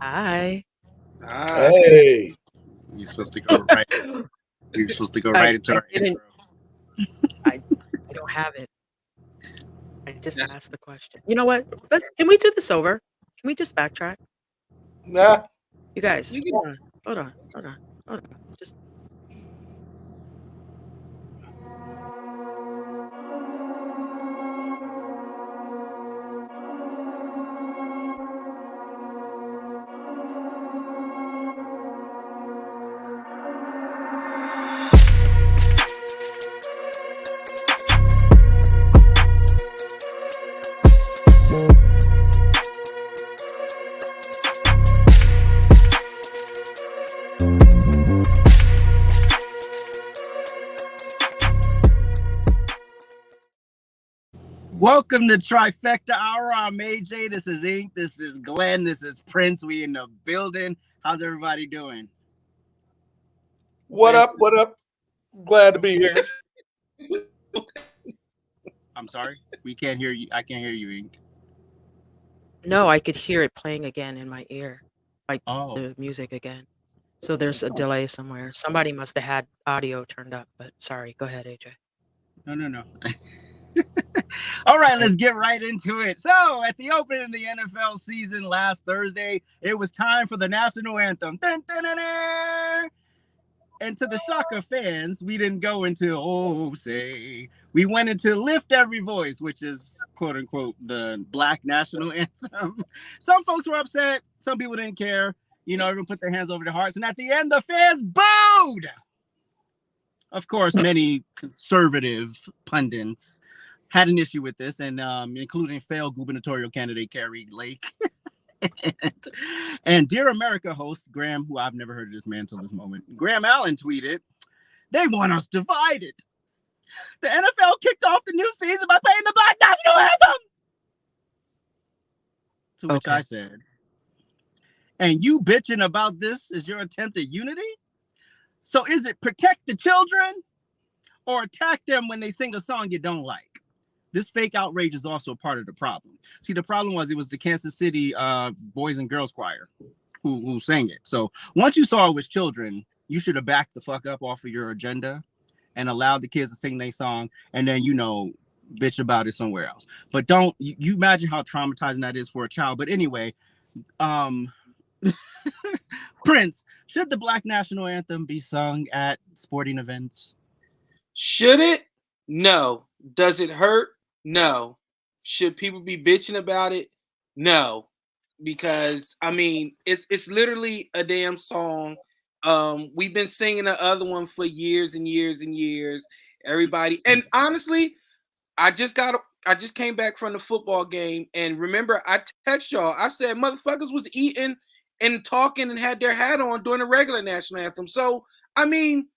Hi. Hey. You're supposed to go right. You're supposed to go right into our intro. I don't have it. I just asked the question. You know what? Can we do this over? Can we just backtrack? Nah. You guys, hold on. Just Welcome to Trifecta Hour. I'm AJ. This is Ink. This is Glenn. This is Prince. We in the building. How's everybody doing? What up? What up? Glad to be here. I'm sorry. We can't hear you. I can't hear you, Ink. no, I could hear it playing again in my ear, like Oh. the music again. So there's a delay somewhere. Somebody must have had audio turned up, but sorry. Go ahead, AJ. No. All right, let's get right into it. So, at the opening of the NFL season last Thursday, it was time for the national anthem. Dun, dun, dun, dun. And to the shock of fans, we didn't go into "Oh Say." We went into "Lift Every Voice," which is quote unquote the Black national anthem. Some folks were upset. Some people didn't care. You know, everyone put their hands over their hearts. And at the end, the fans booed. Of course, many conservative pundits had an issue with this, and including failed gubernatorial candidate Carrie Lake. and Dear America host Graham, who I've never heard of this man until this moment, Graham Allen tweeted, "They want us divided. The NFL kicked off the new season by playing the Black national anthem." To which I said, "And you bitching about this is your attempt at unity? So is it protect the children or attack them when they sing a song you don't like? This fake outrage is also part of the problem." See, the problem was it was the Kansas City Boys and Girls Choir who sang it. So once you saw it was children, you should have backed the fuck up off of your agenda and allowed the kids to sing their song, and then, you know, bitch about it somewhere else. But don't you imagine how traumatizing that is for a child. But anyway, Prince, should the Black national anthem be sung at sporting events? Should it? No. Does it hurt? No. Should people be bitching about it? No. Because I mean, it's literally a damn song. We've been singing the other one for years and years and years. Everybody, and honestly, I just came back from the football game, and remember, I text y'all. I said motherfuckers was eating and talking and had their hat on during the regular national anthem. So I mean,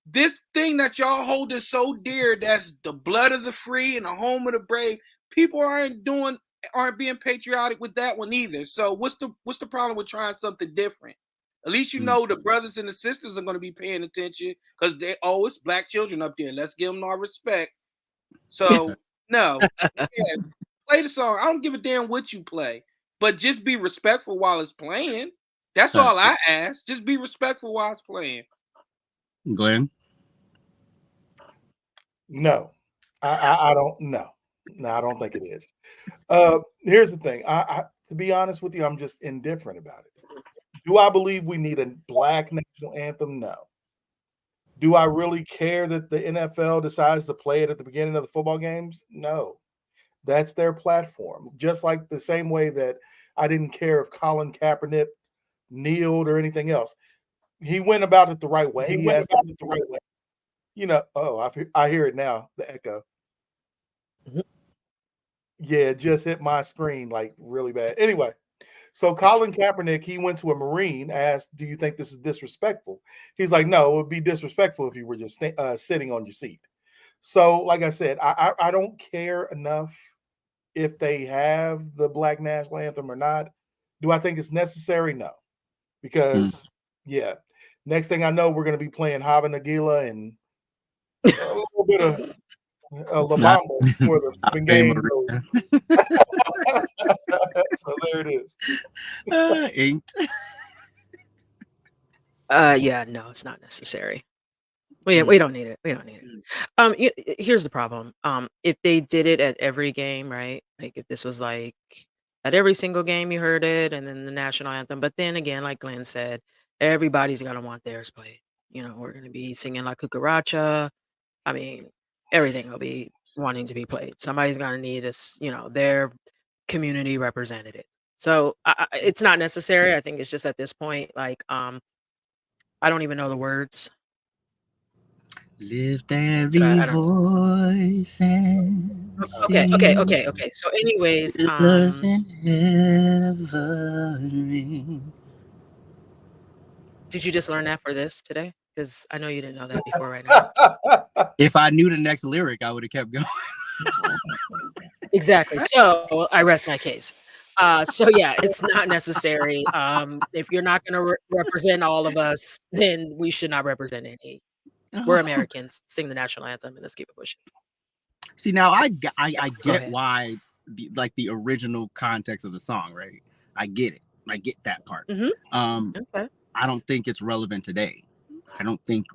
this thing that y'all holding so dear, that's the blood of the free and the home of the brave, people aren't being patriotic with that one either. So what's the problem with trying something different? At least you know the brothers and the sisters are going to be paying attention, because it's black children up there. Let's give them our respect. So no, play the song. I don't give a damn what you play, but just be respectful while it's playing. That's all I ask. Just be respectful while it's playing. Glenn? No, I don't. No, I don't think it is. Here's the thing. To be honest with you, I'm just indifferent about it. Do I believe we need a Black national anthem? No. Do I really care that the NFL decides to play it at the beginning of the football games? No. That's their platform. Just like the same way that I didn't care if Colin Kaepernick kneeled or anything else. He went about it the right way. He went about it the right way. You know, I hear it now, the echo. Yeah, it just hit my screen like really bad. Anyway, so Colin Kaepernick, he went to a Marine, asked, "Do you think this is disrespectful?" He's like, "No, it would be disrespectful if you were just sitting on your seat." So, like I said, I don't care enough if they have the Black national anthem or not. Do I think it's necessary? No. Because, yeah, next thing I know, we're going to be playing Hava Nagila and a little bit of La Bamba for the game. So there it is. Inked. Yeah, no, it's not necessary. We don't need it. We don't need it. Here's the problem. If they did it at every game, right? Like if this was like at every single game you heard it, and then the national anthem. But then again, like Glenn said, everybody's gonna want theirs played. We're gonna be singing La Cucaracha. I mean, everything will be wanting to be played. Somebody's gonna need us, their community representative. So it's not necessary. I think it's just at this point, like, I don't even know the words. Lift every I don't. voice and Okay. So, anyways, sing. Earth and heaven ring. did you just learn that for this today? Because I know you didn't know that before right now. If I knew the next lyric, I would have kept going. Exactly. So I rest my case. So yeah, it's not necessary. If you're not going to represent all of us, then we should not represent any. We're Americans. Sing the national anthem and let's keep it pushing. See, now I Go get ahead. why the original context of the song, right? I get it. I get that part. Okay. I don't think it's relevant today. I don't think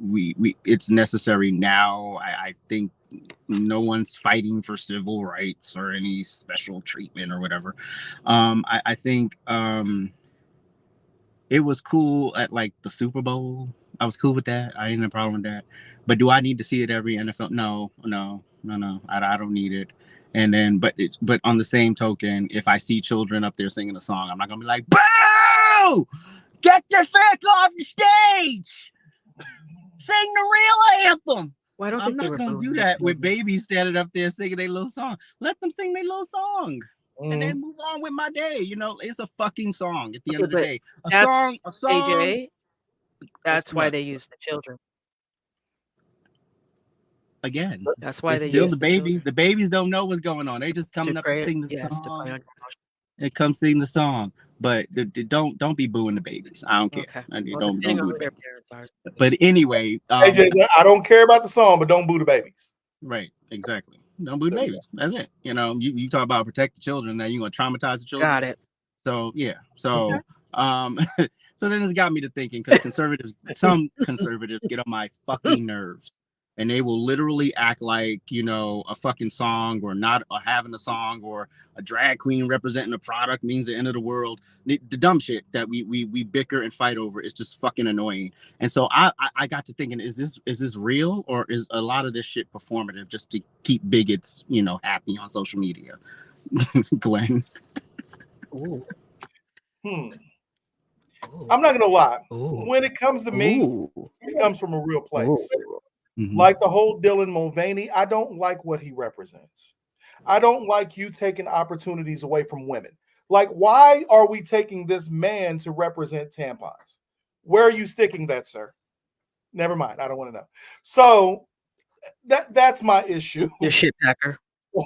it's necessary now. I think no one's fighting for civil rights or any special treatment or whatever. I think it was cool at like the Super Bowl. I was cool with that. I ain't no problem with that. But do I need to see it every NFL? No. I don't need it. And then, but on the same token, if I see children up there singing a song, I'm not gonna be like, "Boo! Get the fuck off the stage! Sing the real anthem." Well, I don't I'm think they not were gonna booing do the that with children. babies standing up there singing their little song. Let them sing their little song. And Mhm. then move on with my day. It's a fucking song at the end Okay, of the but day. A that's song. AJ. That's why What? they use the children. Again, That's why it's they still use the the children babies. The babies don't know what's going on. They just to coming up to play. sing the Yes, to play song. on your emotion. It comes sing the song. But don't be booing the babies. I don't care. Okay. Well, Don't depending on boo who the their babies. parents are. But anyway, AJ said, I don't care about the song, but don't boo the babies. right, exactly. Don't boo the There you babies. That's it. You talk about protect the children. Now you're gonna traumatize the children. Got it. So yeah. So so then it's got me to thinking, because some conservatives get on my fucking nerves. And they will literally act like, a fucking song or not having a song or a drag queen representing a product means the end of the world. The dumb shit that we bicker and fight over is just fucking annoying. And so I got to thinking, is this real, or is a lot of this shit performative just to keep bigots, happy on social media? Glenn. Ooh. I'm Ooh. not gonna lie. Ooh. When it comes to me, Ooh. it comes from a real place. Mhm. Like the whole Dylan Mulvaney, I don't like what he represents. I don't like you taking opportunities away from women. Like, why are we taking this man to represent tampons? Where are you sticking that, sir? Never mind. I don't want to know. So that's my issue. Your shit packer. I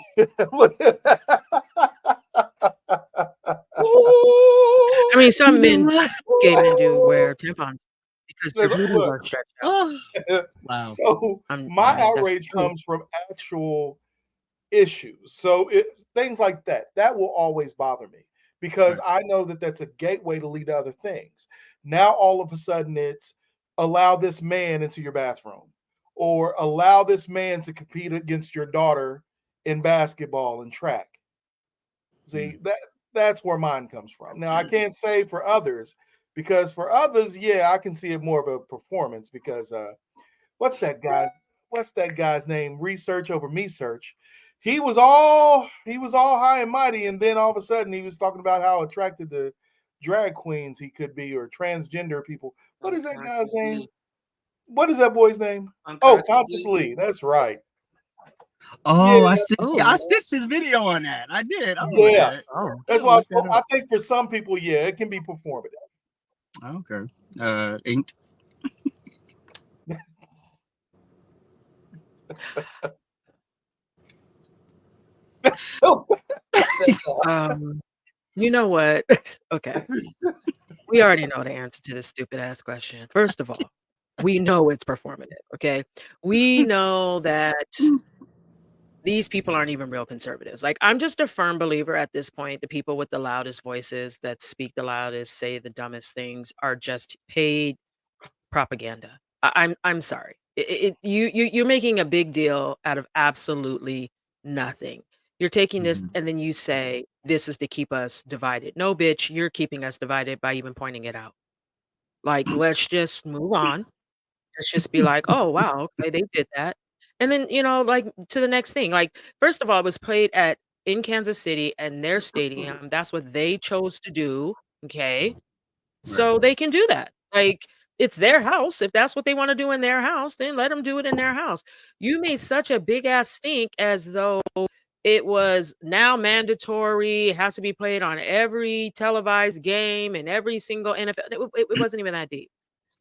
mean, some men, gay men do wear tampons because their booties are stretched out. Wow. So my outrage comes from actual issues. So things like that will always bother me because I know that that's a gateway to lead to other things. Now all of a sudden it's allow this man into your bathroom or allow this man to compete against your daughter in basketball and track. See, that's where mine comes from. Now I can't say for others because for others, yeah, I can see it more of a performance because what's that guy's name? Research over me search. He was all high and mighty, and then all of a sudden he was talking about how attracted to drag queens he could be or transgender people. What is that guy's name? What is that boy's name? Conscious Lee. That's right. Oh, yeah. I stitched his video on that. I did. Yeah. Oh. That's why I think for some people, yeah, it can be performative. Okay. Inked. You know what? Okay. We already know the answer to this stupid ass question. First of all, we know it's performative, okay? We know that these people aren't even real conservatives. Like, I'm just a firm believer at this point, the people with the loudest voices that speak the loudest, say the dumbest things are just paid propaganda. I'm sorry. You're making a big deal out of absolutely nothing. You're taking this Mhm. and then you say this is to keep us divided. No, bitch, you're keeping us divided by even pointing it out. Like, let's just move on. Let's just be like, "Oh, wow, okay, they did that." And then, like, to the next thing. Like, first of all, it was played at in Kansas City and their stadium. That's what they chose to do, okay? Right. So they can do that. Like, it's their house. If that's what they wanna do in their house, then let them do it in their house. You made such a big ass stink as though it was now mandatory, it has to be played on every televised game and every single NFL. It wasn't even that deep.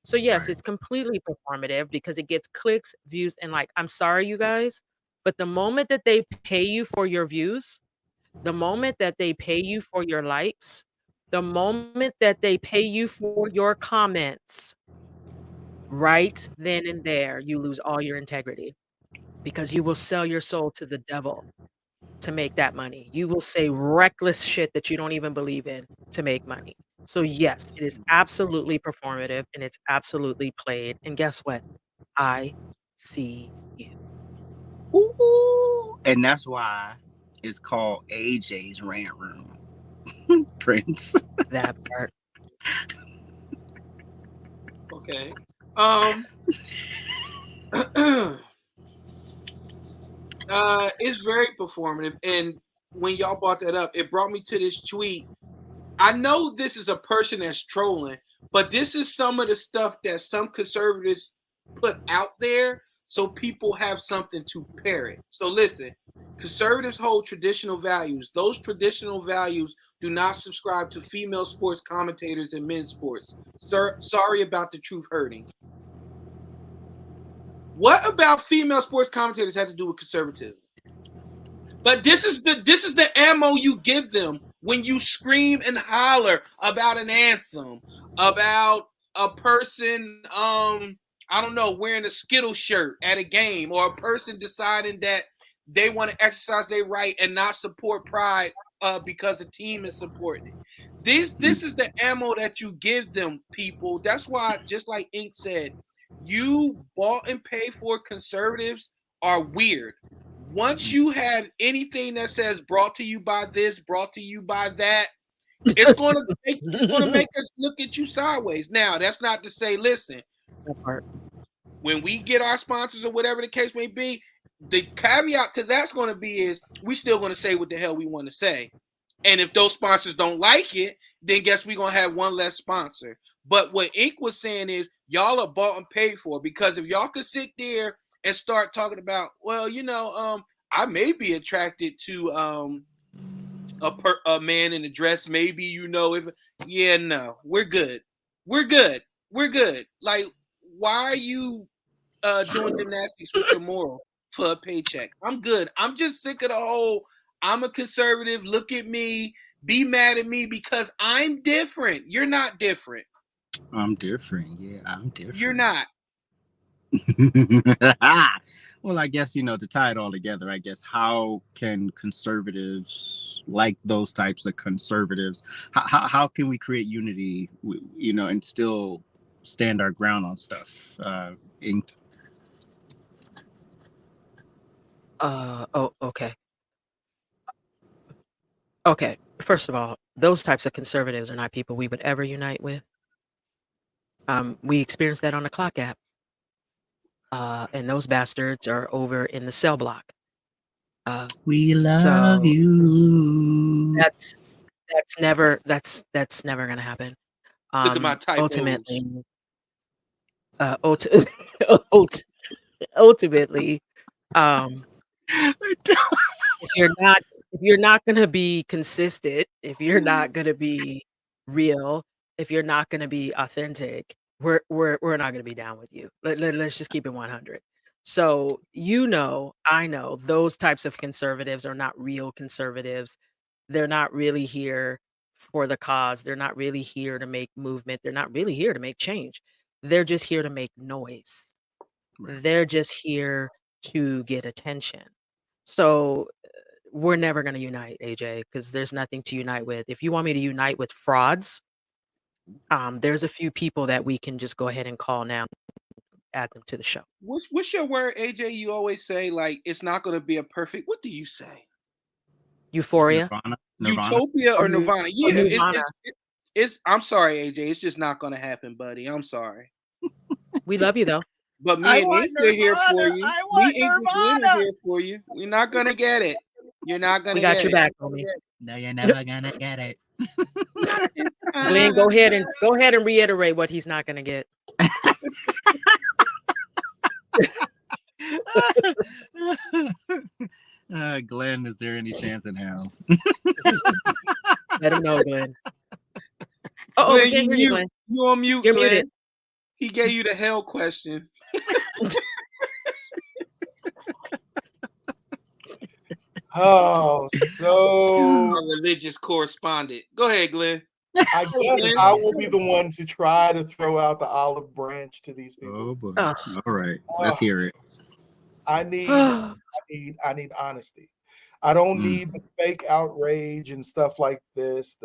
So yes, Right. it's completely performative because it gets clicks, views, and like, I'm sorry, you guys, but the moment that they pay you for your views, the moment that they pay you for your likes, the moment that they pay you for your comments, right then and there, you lose all your integrity because you will sell your soul to the devil to make that money. You will say reckless shit that you don't even believe in to make money. So yes, it is absolutely performative and it's absolutely played. And guess what? I see you. Ooh, and that's why it's called AJ's Rant Room. Prince. That part. Okay. Um. It's very performative, and when y'all brought that up, it brought me to this tweet. I know this is a person that's trolling, but this is some of the stuff that some conservatives put out there so people have something to parrot. So listen, conservatives hold traditional values. Those traditional values do not subscribe to female sports commentators and men's sports. Sir, sorry about the truth hurting. What about female sports commentators had to do with conservatism? But this is the ammo you give them when you scream and holler about an anthem, about a person, I don't know, wearing a Skittle shirt at a game, or a person deciding that they want to exercise their right and not support pride because a team is supporting it. This is the ammo that you give them, people. That's why, just like Ink said, you bought and paid for conservatives are weird. Once you have anything that says brought to you by this, brought to you by that, it's gonna make us look at you sideways. Now, that's not to say, listen, That part. when we get our sponsors or whatever the case may be, the caveat to that's gonna be is we still gonna say what the hell we want to say. And if those sponsors don't like it, then guess we're gonna have one less sponsor. But what Ink was saying is y'all are bought and paid for, because if y'all could sit there and start talking about, well, I may be attracted to a man in a dress, maybe, if no, we're good. We're good. We're good. Like, why are you doing gymnastics with your moral for a paycheck? I'm good. I'm just sick of the whole I'm a conservative, look at me, be mad at me because I'm different. You're not different. I'm different. Yeah, I'm You're different. not. Well, I guess, to tie it all together, I guess, how can conservatives, like those types of conservatives, how can we create unity, and still stand our ground on stuff? Inked. Oh, okay. Okay. First of all, those types of conservatives are not people we would ever unite with. We experienced that on the Clock app. And those bastards are over in the cell block. We love So you. that's never gonna happen. Look at my typos. Ultimately, ulti ult ultimately, um, if you're not gonna be consistent, if you're not gonna be real, if you're not gonna be authentic, we're not gonna be down with you. Let's just keep it 100. So, I know those types of conservatives are not real conservatives. They're not really here for the cause. They're not really here to make movement. They're not really here to make change. They're just here to make noise. Right. They're just here to get attention. So we're never going to unite, AJ, because there's nothing to unite with. If you want me to unite with frauds, there's a few people that we can just go ahead and call now, add them to the show. What's your word, AJ? You always say like it's not going to be a perfect. What do you say? Euphoria, Nirvana. Utopia or Nirvana? Yeah, Nirvana. it's. I'm sorry, AJ. It's just not going to happen, buddy. I'm sorry. We love you though. But I me and want Ink are here for Nirvana. you. I Me want Ink and Glenn are Nirvana. here for you. We're not going to get it. You're not going We to got get your it. back, homie. No, you're never gonna get it. Glenn, go ahead and reiterate what he's not going to get. Glenn, is there any chance in hell? Let him know, Glenn. Oh, Glenn, we can't hear you, Glenn. You on mute, You're Glenn. muted. He gave you the hell question. Oh, so A religious correspondent. Go ahead, Glenn. I guess I will be the one to try to throw out the olive branch to these people. Oh boy! Oh. All right, let's hear it. I need honesty. I don't need the fake outrage and stuff like this.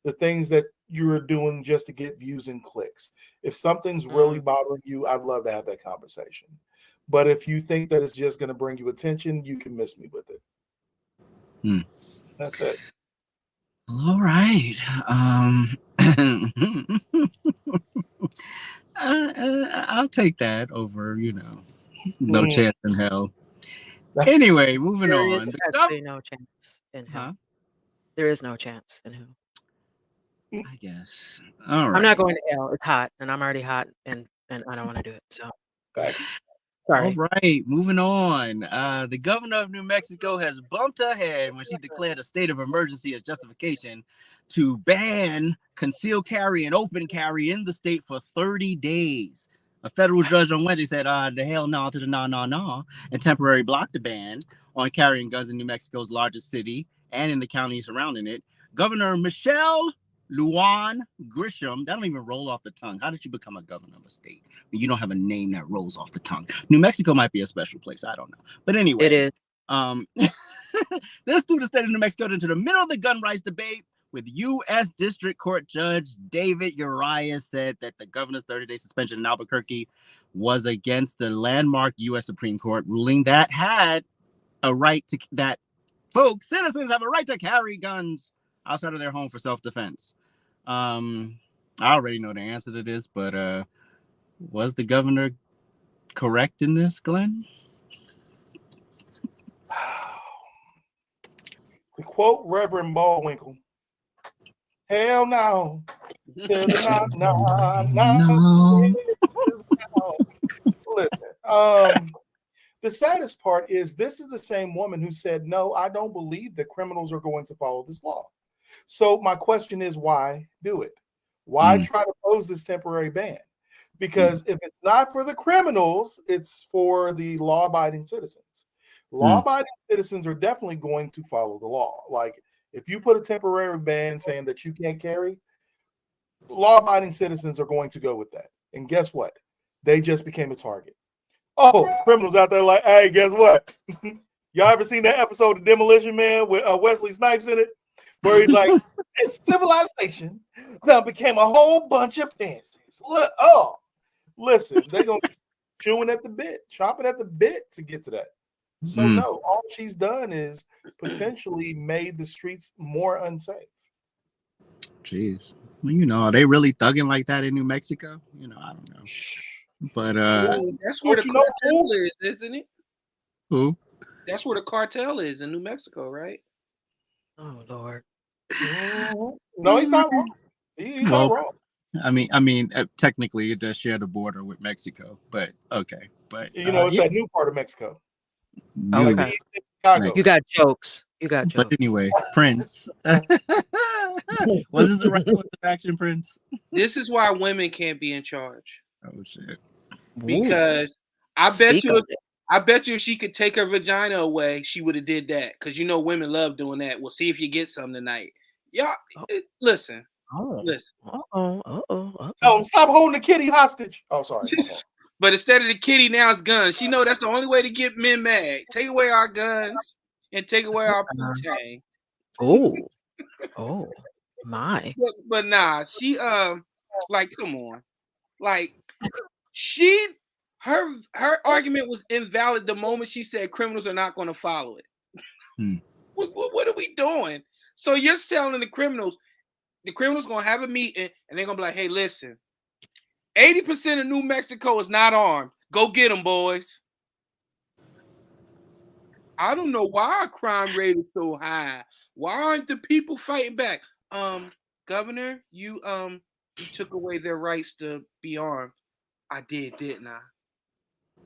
The things that you're doing just to get views and clicks. If something's really bothering you, I'd love to have that conversation. But if you think that it's just going to bring you attention, you can miss me with it. That's it. All right. I'll take that over, no chance in hell. Anyway, moving There on. is actually no chance in hell. There is no chance in hell. I guess. All right. I'm not going to hell. It's hot, and I'm already hot, and I don't want to do it. So, sorry. All right, moving on. The governor of New Mexico has bumped ahead when she declared a state of emergency as justification to ban concealed carry and open carry in the state for 30 days. A federal judge on Wednesday said, the hell no to the no, and temporarily blocked the ban on carrying guns in New Mexico's largest city and in the county surrounding it. Governor Michelle Lujan Grisham, that don't even roll off the tongue. How did you become a governor of a state when you don't have a name that rolls off the tongue? New Mexico might be a special place. I don't know. But anyway. It is. This threw the state of New Mexico into the middle of the gun rights debate with U.S. District Court Judge David Urias said that the governor's 30-day suspension in Albuquerque was against the landmark U.S. Supreme Court ruling that had a right to citizens have a right to carry guns outside of their home for self-defense. I already know the answer to this, but was the governor correct in this, Glenn? To quote Reverend Baldwinkle, hell no. No. Listen, the saddest part is this is the same woman who said, no, I don't believe that criminals are going to follow this law. So my question is, why do it? Why try to pose this temporary ban? Because if it's not for the criminals, it's for the law-abiding citizens. Law-abiding citizens are definitely going to follow the law. Like, if you put a temporary ban saying that you can't carry, law-abiding citizens are going to go with that. And guess what? They just became a target. Oh, criminals out there like, hey, guess what? Y'all ever seen that episode of Demolition Man with Wesley Snipes in it? Where he's like, this civilization now became a whole bunch of pansies. Listen, they're going to be chewing at the bit, chomping at the bit to get to that. So no, all she's done is potentially made the streets more unsafe. Jeez. Well, are they really thugging like that in New Mexico? I don't know. But that's where the cartel is, isn't it? Who? That's where the cartel is in New Mexico, right? Oh Lord. No, he's not wrong. He's not wrong. I mean, technically it does share the border with Mexico, but okay. But it's that new part of Mexico. Okay. You got jokes. But anyway, Prince. Was this the right course of action, Prince? This is why women can't be in charge. Oh shit. Because I bet you if she could take her vagina away, she would have did that. Because women love doing that. We'll see if you get some tonight. Y'all, listen. Listen. Stop holding the kitty hostage. Oh, sorry. But instead of the kitty, now it's guns. She know that's the only way to get men mad. Take away our guns. and take away our Poontang. Oh, oh, my. But nah, she like come on, like she her argument was invalid the moment she said criminals are not going to follow it. What are we doing? So you're telling the criminals going to have a meeting and they're going to be like, hey, listen, 80% of New Mexico is not armed. Go get them, boys. I don't know why our crime rate is so high. Why aren't the people fighting back? Governor, you took away their rights to be armed. I did, didn't I?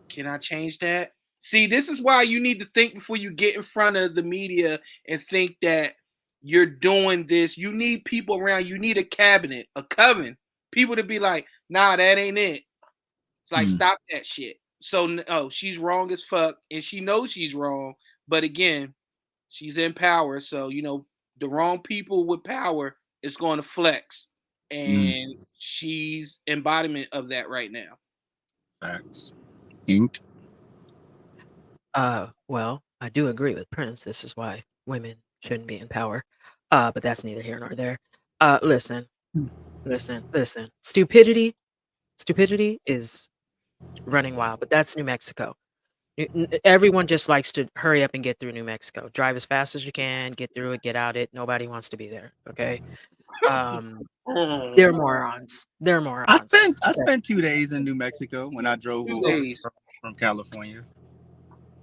Can I change that? See, this is why you need to think before you get in front of the media and think that you're doing this. You need people around. You need a cabinet, a coven, people to be like, nah, that ain't it. It's like, stop that shit. So, she's wrong as fuck, and she knows she's wrong. But again, she's in power. So, the wrong people with power is going to flex. And she's embodiment of that right now. Facts. Ink. Well, I do agree with Prince. This is why women shouldn't be in power. But that's neither here nor there. Listen. Stupidity is running wild, but that's New Mexico. Everyone just likes to hurry up and get through New Mexico. Drive as fast as you can, get through it, get out it. Nobody wants to be there. Okay. They're morons. They're morons. I spent 2 days in New Mexico when I drove 2 over days. from California.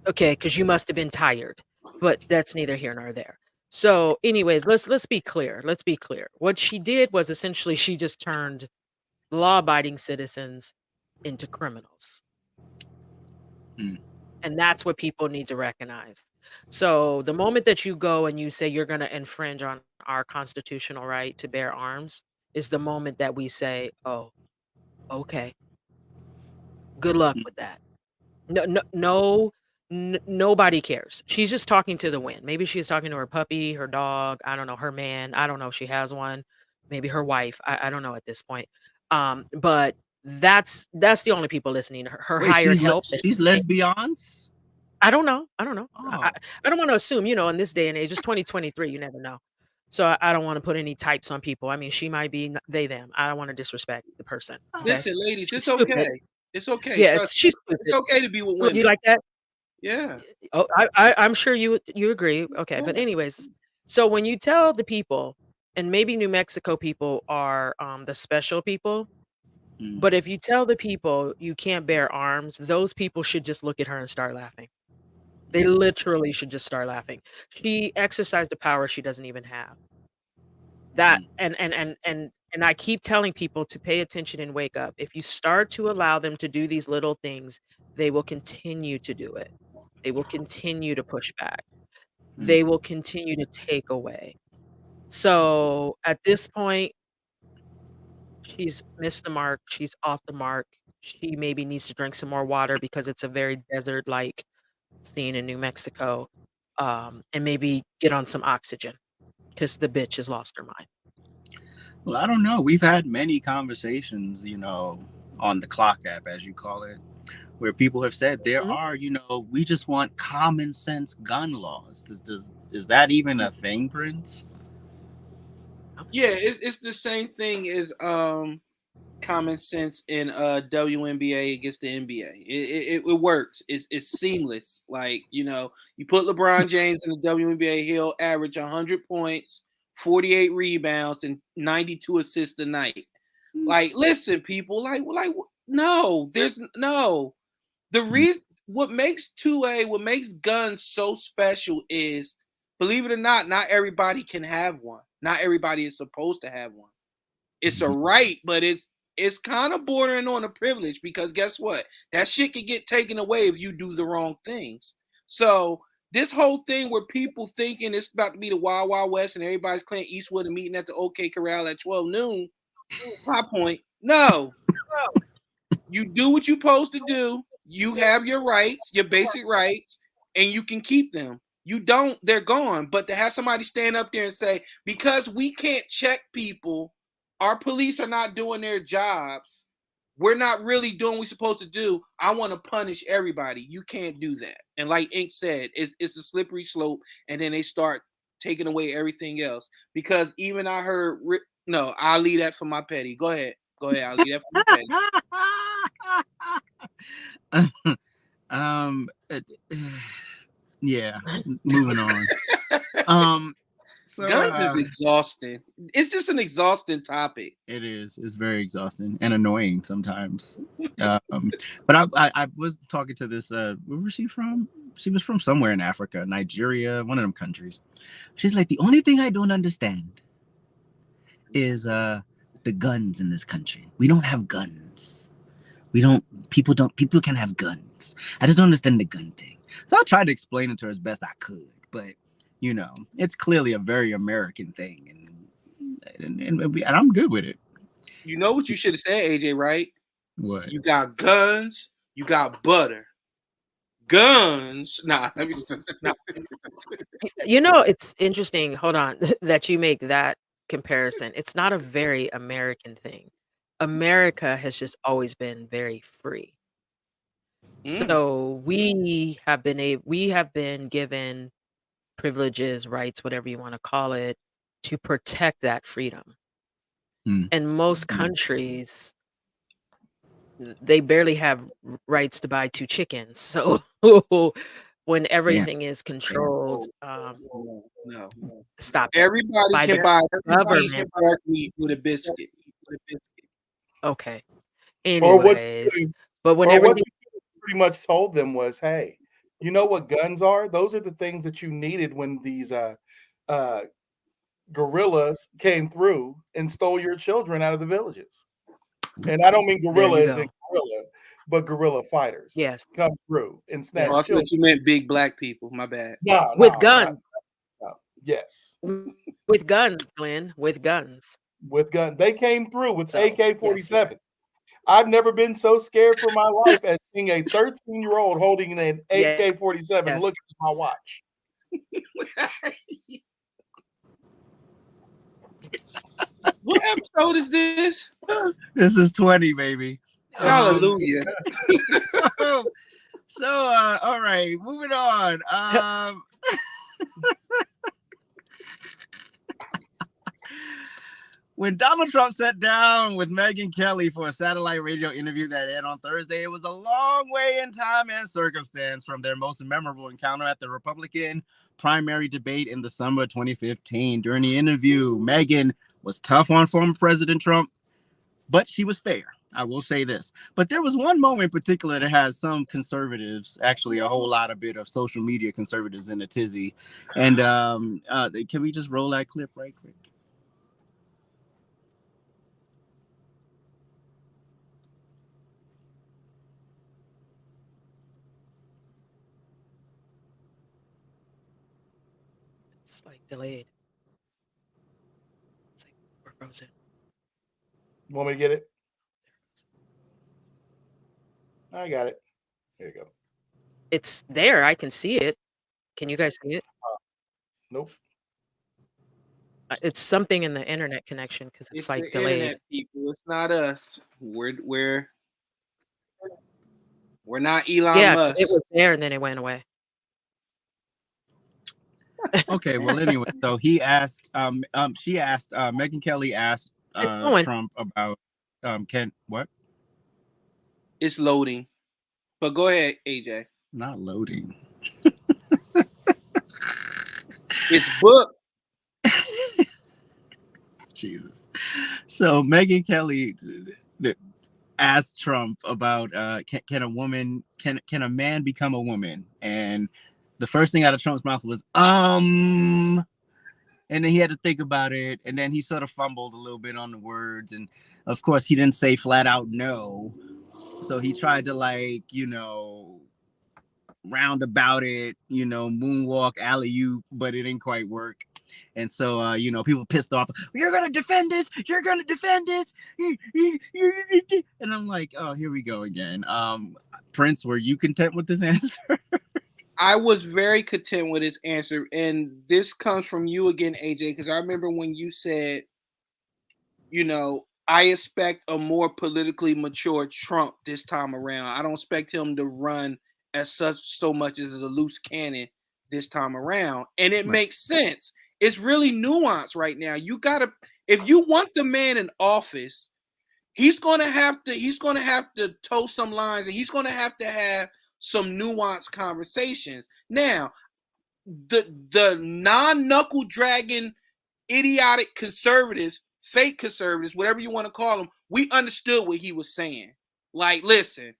Okay, because you must have been tired, but that's neither here nor there. So, anyways, let's be clear. Let's be clear. What she did was essentially she just turned law-abiding citizens into criminals. And that's what people need to recognize. So the moment that you go and you say you're going to infringe on our constitutional right to bear arms is the moment that we say, oh, okay, good luck with that. Nobody cares. She's just talking to the wind. Maybe she's talking to her puppy, her dog, I don't know, her man. I don't know if she has one. Maybe her wife. I don't know at this point. But that's the only people listening. Her Wait, hired help. she's lesbians? I don't know. I don't know. Oh. I don't want to assume, in this day and age, it's 2023, you never know. So I don't want to put any types on people. I mean, she might be they, them. I don't want to disrespect the person. Okay? Listen, ladies, She's it's stupid. okay. It's okay. Yeah, Trust she's me. stupid. It's okay to be with Oh, women. you like that? Yeah. Oh, I'm sure you agree. Okay, but Yeah. anyways, so when you tell the people, and maybe New Mexico people are the special people, but if you tell the people you can't bear arms, those people should just look at her and start laughing. They literally should just start laughing. She exercised a power she doesn't even have. That and I keep telling people to pay attention and wake up. If you start to allow them to do these little things, they will continue to do it. They will continue to push back. They will continue to take away. So at this point, she's missed the mark. She's off the mark. She maybe needs to drink some more water because it's a very desert-like scene in New Mexico. And maybe get on some oxygen because the bitch has lost her mind. Well, I don't know. We've had many conversations, on the clock app, as you call it, where people have said there are, we just want common sense gun laws. Is that even a thing, Prince? Yeah, it's the same thing as common sense in WNBA against the NBA. It works. It's seamless. Like, you put LeBron James in the WNBA, he'll average 100 points, 48 rebounds, and 92 assists a night. Like, listen, people, no, there's no. The reason what makes 2A, what makes guns so special is, believe it or not everybody can have one. Not everybody is supposed to have one. It's a right, but it's kind of bordering on a privilege because guess what? That shit can get taken away if you do the wrong things. So this whole thing where people thinking it's about to be the Wild Wild West and everybody's Clint Eastwood and meeting at the OK Corral at 12 noon, my point, no. You do what you're supposed to do. You have your rights, your basic rights, and you can keep them. You don't, they're gone. But to have somebody stand up there and say, because we can't check people, our police are not doing their jobs, we're not really doing what we're supposed to do. I want to punish everybody. You can't do that. And like Ink said, it's a slippery slope. And then they start taking away everything else. Because even I heard, no, I'll leave that for my petty. Go ahead. I'll leave that for my petty. Yeah, moving on. So, guns is exhausting. It's just an exhausting topic. It is. It's very exhausting and annoying sometimes. But I was talking to this. Where was she from? She was from somewhere in Africa, Nigeria, one of them countries. She's like, the only thing I don't understand is the guns in this country. We don't have guns. People can have guns. I just don't understand the gun thing. So I tried to explain it to her as best I could, but you know, it's clearly a very American thing, and I'm good with it. You know what you should have said, AJ, right? What? You got guns, you got butter. Guns. Nah, let me stop. Nah. You know, it's interesting, hold on, that you make that comparison. It's not a very American thing. America has just always been very free. So we have been given privileges, rights, whatever you want to call it, to protect that freedom. And most countries, they barely have rights to buy 2 chickens. So when everything is controlled, No. stop it. Everybody By can the buy government. meat with a biscuit. Okay. Or what Anyways, you but when or what everything you pretty much told them was, hey, you know what guns are? Those are the things that you needed when these guerrillas came through and stole your children out of the villages. And I don't mean there gorilla you as in go. gorilla, but guerrilla fighters Yes. come through and snatch Oh, I children. thought you meant big black people. My bad. No, With no, guns. no. Yes. With guns, Glenn. With guns. With guns. They came through with So, yes, AK-47. I've never been so scared for my life as seeing a 13-year-old holding an AK-47 yes. looking at my watch. What episode is this? This is 20, baby. Hallelujah. All right, moving on. When Donald Trump sat down with Megyn Kelly for a satellite radio interview that aired on Thursday, it was a long way in time and circumstance from their most memorable encounter at the Republican primary debate in the summer of 2015. During the interview, Megyn was tough on former President Trump, but she was fair. I will say this. But there was one moment in particular that has some conservatives, actually a whole lot of bit of social media conservatives in a tizzy. And can we just roll that clip right quick? It's like delayed. It's like we're frozen. Want me to get it? I got it. There you go. It's there. I can see it. Can you guys see it? Nope. It's something in the internet connection because it's like the delayed. Internet people. It's not us. We're not Elon Yeah, Musk. it was there and then it went away. Okay, well, anyway, so he asked, Megyn Kelly asked Trump about, what? It's loading. But go ahead, AJ. Not loading. It's booked. Jesus. So Megyn Kelly asked Trump about can a man become a woman? And the first thing out of Trump's mouth was and then he had to think about it, and then he sort of fumbled a little bit on the words, and of course he didn't say flat out no. So he tried to round about it, moonwalk, alley-oop, but it didn't quite work. And so, people pissed off. You're going to defend this. You're going to defend this. And I'm like, oh, here we go again. Prince, were you content with this answer? I was very content with his answer. And this comes from you again, AJ, because I remember when you said, I expect a more politically mature Trump this time around. I don't expect him to run as so much as a loose cannon this time around. And it makes sense. It's really nuanced right now. You gotta, if you want the man in office, he's gonna have to toe some lines, and he's gonna have some nuanced conversations. Now, the non-knuckle dragging idiotic conservatives, fake conservatives, whatever you want to call them, we understood what he was saying. Like, listen,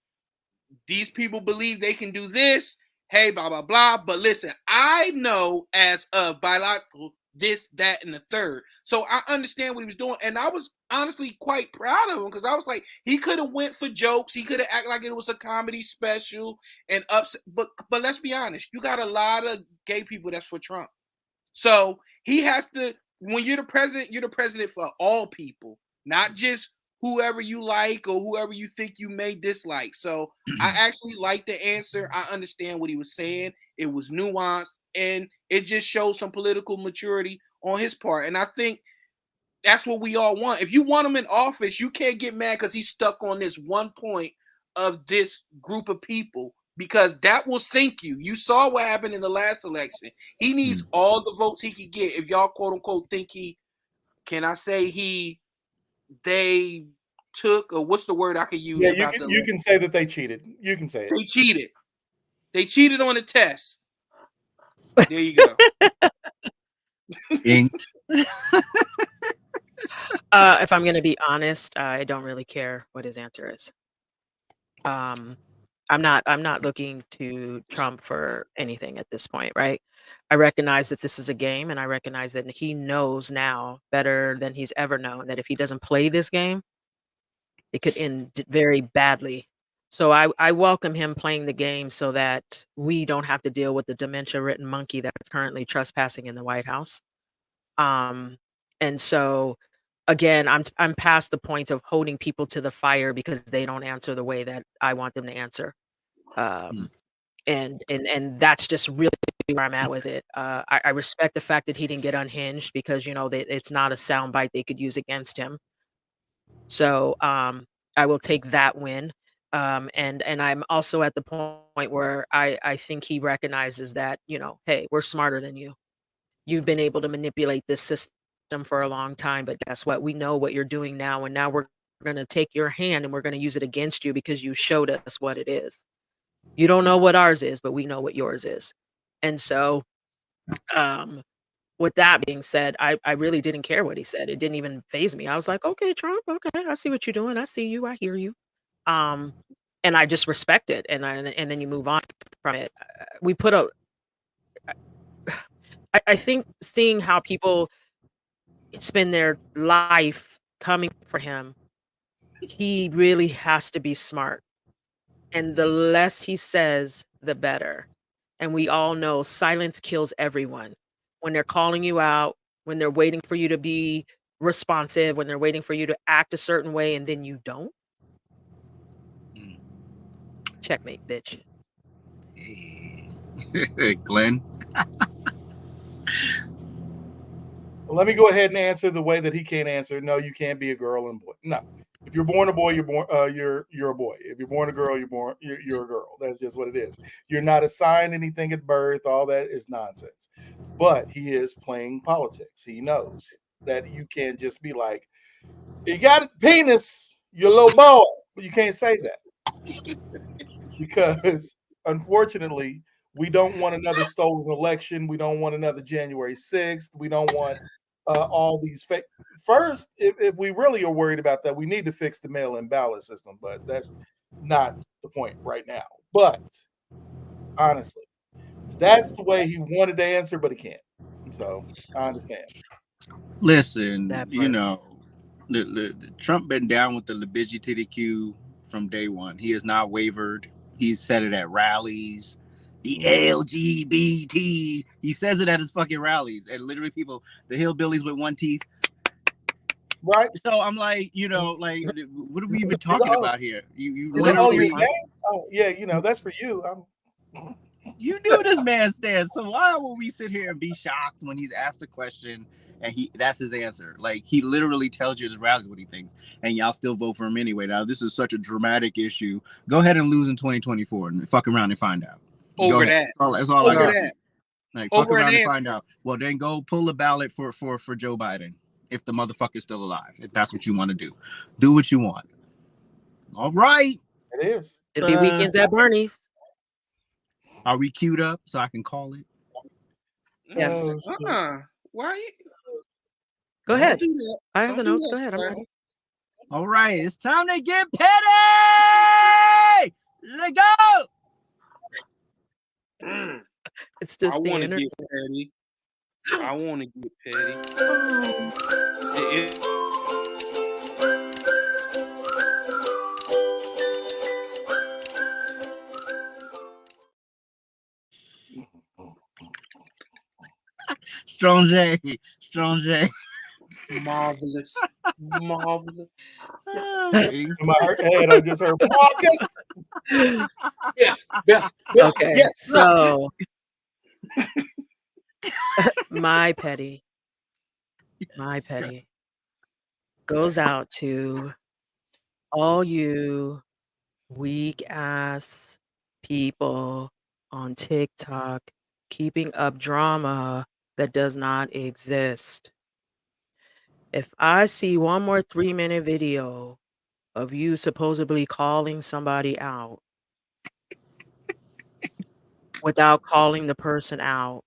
these people believe they can do this. Hey, blah, blah, blah. But listen, I know as a biological this, that, and the third. So I understand what he was doing. And I was honestly quite proud of him because I was like, he could have went for jokes. He could have acted like it was a comedy special and upset. But let's be honest, you got a lot of gay people that's for Trump. So he has to, when you're the president for all people, not just whoever you like or whoever you think you may dislike. So I actually like the answer. I understand what he was saying. It was nuanced and it just shows some political maturity on his part. And I think that's what we all want. If you want him in office, you can't get mad because he's stuck on this one point of this group of people, because that will sink you. You saw what happened in the last election. He needs all the votes he could get. If y'all quote unquote think they took, or what's the word I could use? Yeah, you can say that they cheated. You can say it. They cheated. They cheated on the test. There you go. Inked. If I'm going to be honest, I don't really care what his answer is. I'm not looking to Trump for anything at this point, right? I recognize that this is a game, and I recognize that he knows now better than he's ever known that if he doesn't play this game, it could end very badly. So I welcome him playing the game so that we don't have to deal with the dementia-ridden monkey that's currently trespassing in the White House. And so again, I'm past the point of holding people to the fire because they don't answer the way that I want them to answer. And that's just really where I'm at with it. I respect the fact that he didn't get unhinged because it's not a soundbite they could use against him. So I will take that win. And I'm also at the point where I think he recognizes that, hey, we're smarter than you. You've been able to manipulate this system for a long time, but guess what? We know what you're doing now, and now we're going to take your hand and we're going to use it against you because you showed us what it is. You don't know what ours is, but we know what yours is. And so with that being said, I really didn't care what he said. It didn't even faze me. I was like, okay, Trump, okay, I see what you're doing. I see you. I hear you. And I just respect it. And then you move on from it. We put I think seeing how people spend their life coming for him, he really has to be smart. And the less he says, the better. And we all know silence kills everyone. When they're calling you out, when they're waiting for you to be responsive, when they're waiting for you to act a certain way and then you don't. Checkmate, bitch. Hey. Glenn. Well, let me go ahead and answer the way that he can't answer. No, you can't be a girl and boy. No. If you're born a boy, you're a boy. If you're born a girl, you're a girl. That's just what it is. You're not assigned anything at birth. All that is nonsense. But he is playing politics. He knows that you can't just be like, you got a penis, you're a little boy. But you can't say that. Because unfortunately, we don't want another stolen election. We don't want another January 6th. We don't want all these fake. First, if we really are worried about that, we need to fix the mail-in ballot system, but that's not the point right now. But honestly, that's the way he wanted to answer, but he can't. So I understand. Listen, the Trump been down with the LGBTQ from day one. He has not wavered. He's said it at rallies. The LGBT. He says it at his fucking rallies, and literally people, the hillbillies with one teeth. Right. So I'm like, what are we even talking about here? You literally. Oh, yeah, that's for you. You knew this man's stance, so why will we sit here and be shocked when he's asked a question and that's his answer? Like, he literally tells you his rallies what he thinks, and y'all still vote for him anyway. Now, this is such a dramatic issue. Go ahead and lose in 2024 and fuck around and find out. Over that. That's all I Over got. that. Like, fuck Over an around and answer. find out. Well, then go pull a ballot for Joe Biden if the motherfucker's still alive. If that's what you want to do, do what you want. All right. It is. It'll be weekends at Bernie's. Are we queued up so I can call it? Yes. Why? Go ahead. Don't do that. I have the Don't do notes. that, Go ahead. I'm sir. ready. All right, it's time to get petty. Let's go. It's I just the want to energy. get petty. I want to get petty. Strong J. Marvelous. Marvelous. In my head, I just heard Marcus. Yes. Okay. Yes. So my petty goes out to all you weak ass people on TikTok keeping up drama that does not exist. If I see one more 3-minute video of you supposedly calling somebody out without calling the person out,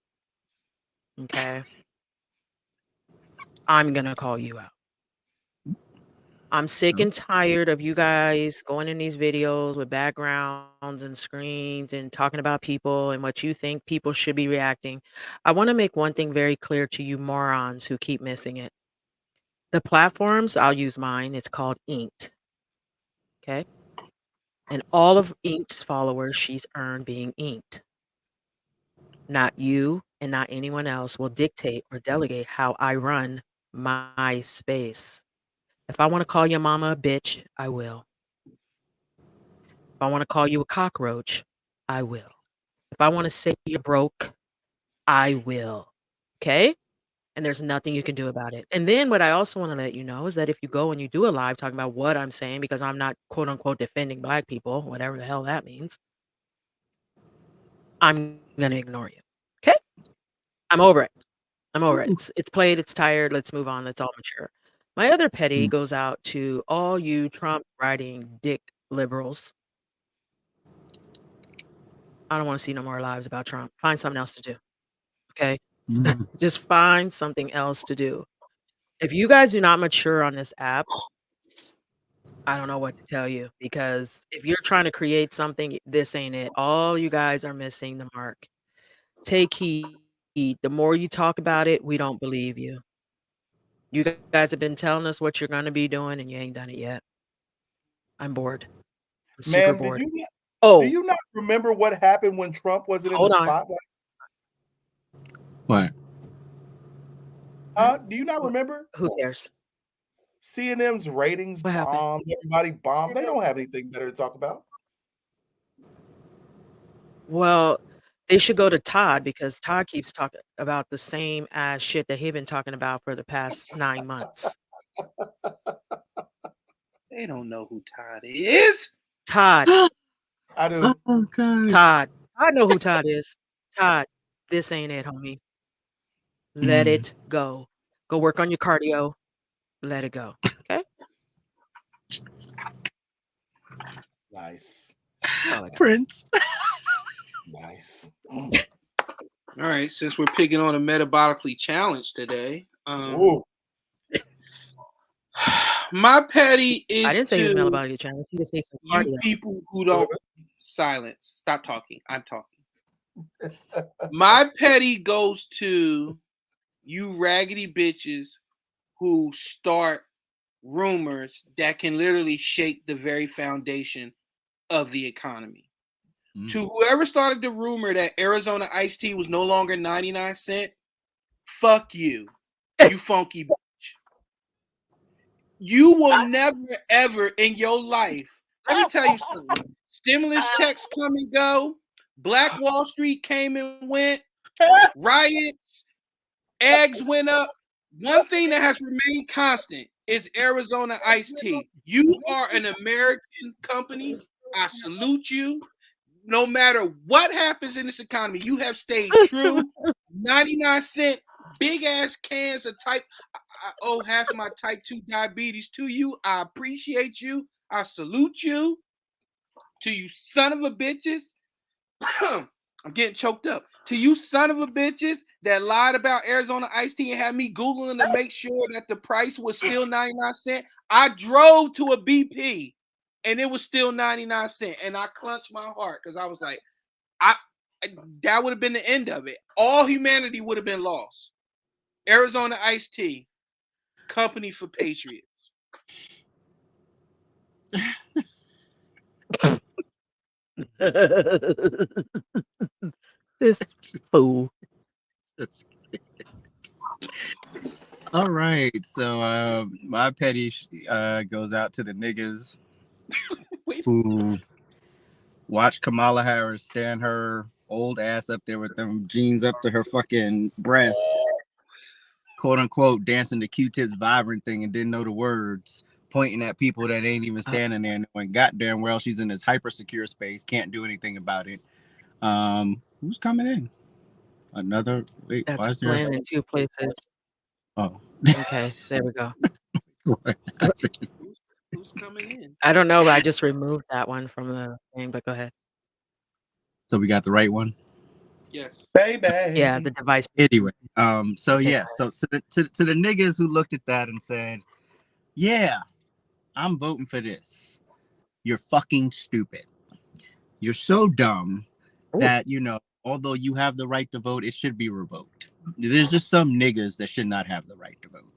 okay, I'm going to call you out. I'm sick and tired of you guys going in these videos with backgrounds and screens and talking about people and what you think people should be reacting. I want to make one thing very clear to you morons who keep missing it. The platforms, I'll use mine, it's called Inked. Okay. And all of Inked's followers she's earned being inked. Not you and not anyone else will dictate or delegate how I run my space. If I want to call your mama a bitch, I will. If I want to call you a cockroach, I will. If I want to say you're broke, I will. Okay? And there's nothing you can do about it. And then what I also want to let you know is that if you go and you do a live talking about what I'm saying, because I'm not quote unquote defending black people, whatever the hell that means, I'm gonna ignore you. Okay? I'm over it. It's played, it's tired. Let's move on. Let's all mature. My other petty goes out to all you Trump writing dick liberals. I don't want to see no more lives about Trump. Find something else to do. Okay? Just find something else to do. If you guys do not mature on this app, I don't know what to tell you, because if you're trying to create something, this ain't it. All you guys are missing the mark. Take heed. The more you talk about it, we don't believe you. You guys have been telling us what you're going to be doing, and you ain't done it yet. I'm bored. I'm super Ma'am, bored. do Oh, you not remember what happened when Trump wasn't in hold the on. spotlight? What? Do you not remember? Who cares? CNN's ratings What happened? bombed. Everybody bombed. They don't have anything better to talk about. Well, they should go to Todd, because Todd keeps talking about the same ass shit that he's been talking about for the past 9 months. They don't know who Todd is. Todd. I do. Oh, God. Todd. I know who Todd is. Todd, this ain't it, homie. Let it go. Go work on your cardio. Let it go. Okay? Nice. That's all I got. Prince. Nice. All right, since we're picking on a metabolically challenged today, Ooh. my petty is I didn't say he was to metabolically challenged. He just needs some you cardio. people who don't silence. Stop talking. I'm talking. My petty goes to you raggedy bitches who start rumors that can literally shake the very foundation of the economy. To whoever started the rumor that Arizona iced tea was no longer 99 cents, fuck you, you funky bitch. You will never, ever in your life, let me tell you something. Stimulus checks come and go. Black Wall Street came and went. Riots, eggs went up. One thing that has remained constant is Arizona iced tea. You are an American company. I salute you. No matter what happens in this economy, you have stayed true. 99-cent big ass cans of type. I owe half of my type 2 diabetes to you. I appreciate you. I salute you. To you son of a bitches. I'm getting choked up. To you son of a bitches that lied about Arizona iced tea and had me Googling to make sure that the price was still 99 cents. I drove to a BP and it was still 99 cents. And I clenched my heart because I was like, that would have been the end of it. All humanity would have been lost. Arizona iced tea, company for patriots. This fool. All right, so my petty goes out to the niggas who watch Kamala Harris stand her old ass up there with them jeans up to her fucking breasts, quote unquote, dancing the Q-Tips Vibrant thing and didn't know the words, pointing at people that ain't even standing there, knowing goddamn well she's in this hyper secure space, can't do anything about it. Who's coming in? Another wait, That's why is there Glenn in 2 places. Oh. Okay, there we go. Who's coming in? I don't know, but I just removed that one from the thing, but go ahead. So we got the right one? Yes. Baby. Yeah, the device. Anyway, so yeah, so to the niggas who looked at that and said, yeah, I'm voting for this. You're fucking stupid. You're so dumb that, you know, although you have the right to vote, it should be revoked. There's just some niggas that should not have the right to vote.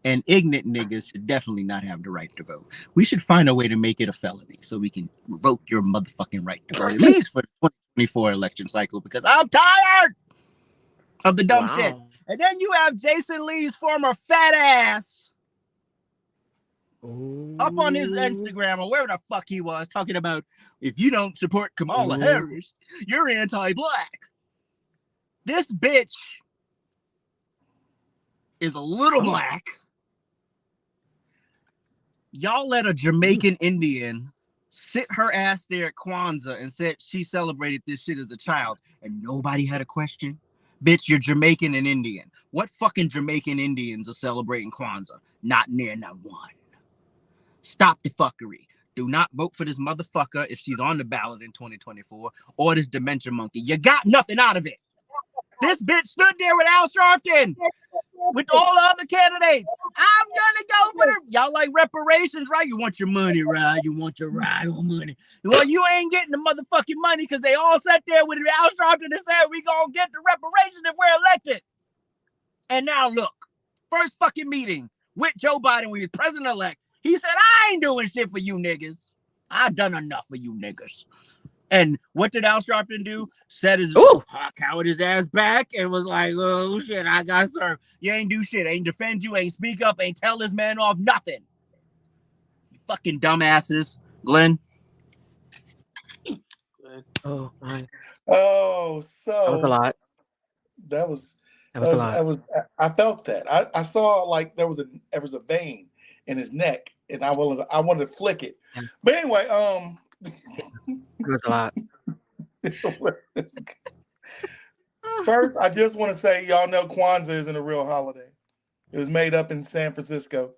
And ignorant niggas should definitely not have the right to vote. We should find a way to make it a felony so we can revoke your motherfucking right to vote, at least for the 2024 election cycle, because I'm tired of the dumb shit. And then you have Jason Lee's former fat ass up on his Instagram or wherever the fuck he was talking about, if you don't support Kamala Harris, you're anti-black. This bitch is a little black. Y'all let a Jamaican Indian sit her ass there at Kwanzaa and said she celebrated this shit as a child and nobody had a question. Bitch, you're Jamaican and Indian. What fucking Jamaican Indians are celebrating Kwanzaa? Not near, not one. Stop the fuckery. Do not vote for this motherfucker if she's on the ballot in 2024 or this dementia monkey. You got nothing out of it. This bitch stood there with Al Sharpton, with all the other candidates. I'm gonna go for the y'all like reparations, right? You want your money, right? You want your money. Well, you ain't getting the motherfucking money because they all sat there with Al Sharpton and said we gonna get the reparations if we're elected. And now look, first fucking meeting with Joe Biden when he was president-elect. He said, I ain't doing shit for you niggas. I done enough for you niggas. And what did Al Sharpton do? Said his cowered his ass back and was like, oh shit, I got served. You ain't do shit, ain't defend you, ain't speak up, ain't tell this man off, nothing. You fucking dumbasses. Glenn? Oh my. Oh, so that was a lot. That was a lot. I felt that. I saw like there was a vein in his neck, and I wanted to flick it. Yeah. But anyway, it was a lot. First, I just want to say, y'all know Kwanzaa isn't a real holiday. It was made up in San Francisco.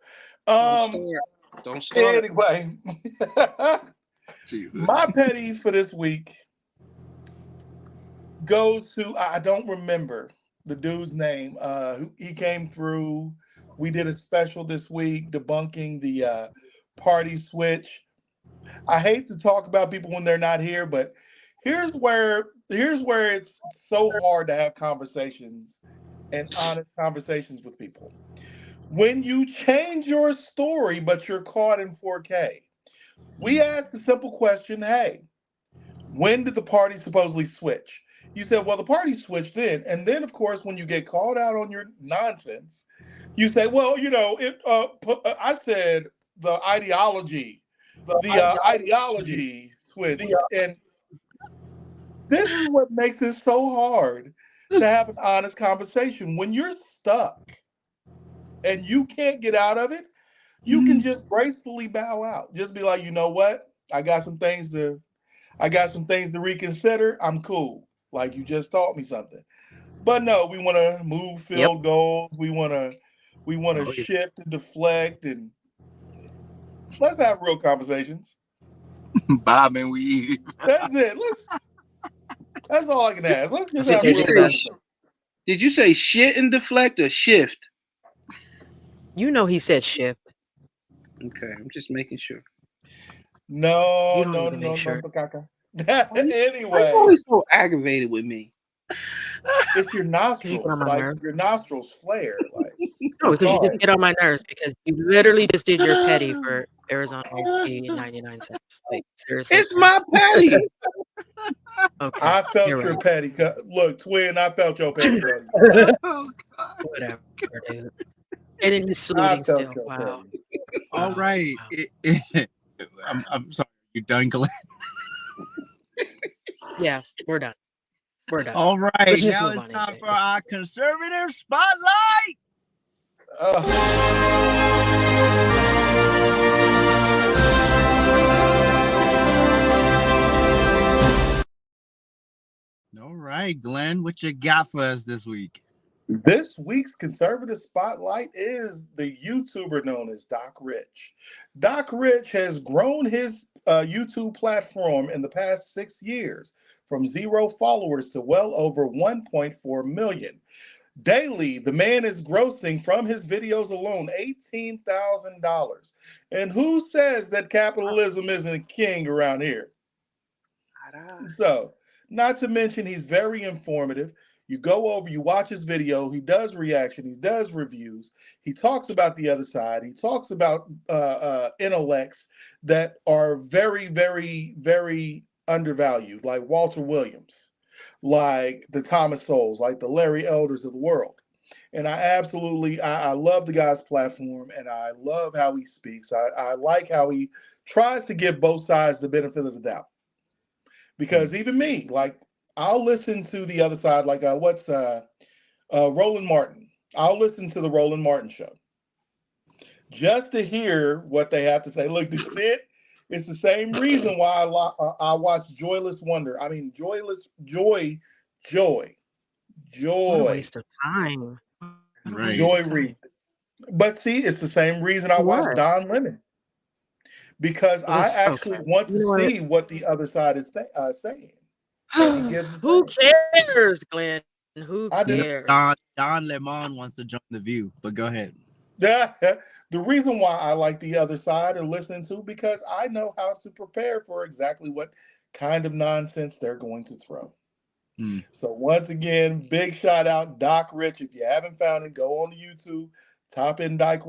Don't start. Anyway, Jesus. My petty for this week goes to, I don't remember the dude's name. He came through. We did a special this week debunking the party switch. I hate to talk about people when they're not here, but here's where it's so hard to have conversations and honest conversations with people. When you change your story, but you're caught in 4K, we asked the simple question, hey, when did the party supposedly switch? You said, well, the party switched then. And then, of course, when you get called out on your nonsense, you say, well, you know, I said the ideology switched. And This is what makes it so hard to have an honest conversation. When you're stuck and you can't get out of it, you can just gracefully bow out. Just be like, you know what? I got some things to reconsider. I'm cool. Like you just taught me something. But no, we want to move Yep. field goals. We want to Oh, yeah. shift and deflect, and let's have real conversations. Bob and weave. That's it. That's all I can ask. Let's just That's have it. real It does. conversations. Did you say shit and deflect or shift? You know he said shift. Okay, I'm just making sure. No, You don't no, even no, make sure. no, caca. Why you Anyway, always so aggravated with me? it's your Because you get on nostrils. my Like nerves. your nostrils flare. Like No, because you just sorry. get on my nerves because you literally just did your petty for Arizona AC 99 cents. Like seriously. It's my patty. Okay. I felt You're your right. petty. Look, twin, I felt your petty, buddy. Oh, God. Whatever, dude. And then he's I saluting felt still. your Wow. petty. All Wow. right. Wow. I'm sorry. You done, Glenn? Yeah, we're done. We're done. All right. Let's just Now move it's on, time AJ. for our conservative spotlight. All right, Glenn, what you got for us this week? This week's conservative spotlight is the YouTuber known as Doc Rich. Doc Rich has grown his YouTube platform in the past 6 years from 0 followers to well over 1.4 million. Daily, the man is grossing from his videos alone $18,000. And who says that capitalism isn't king around here? So, not to mention, he's very informative. You go over, you watch his video, he does reaction, he does reviews, he talks about the other side, he talks about intellects that are very, very, very undervalued, like Walter Williams, like the Thomas Sowells, like the Larry Elders of the world. And I love the guy's platform, and I love how he speaks. I like how he tries to give both sides the benefit of the doubt. Because even me, like, I'll listen to the other side, like Roland Martin. I'll listen to the Roland Martin show just to hear what they have to say. Look, this it. It's the same reason why I watch Joyless Wonder. I mean, Joy. What a waste of time. What a Right. waste Joy of time. Reid. But see, it's the same reason I watch What? Don Lemon. Because I Let's actually okay. want to You know what? see what the other side is saying. And he gives his Who saying. cares, Glenn? Who I do. cares? Don Lemon wants to join the view, but go ahead. The reason why I like the other side and listening to, because I know how to prepare for exactly what kind of nonsense they're going to throw. So once again, big shout out Doc Rich. If you haven't found it, go on YouTube, type in Doc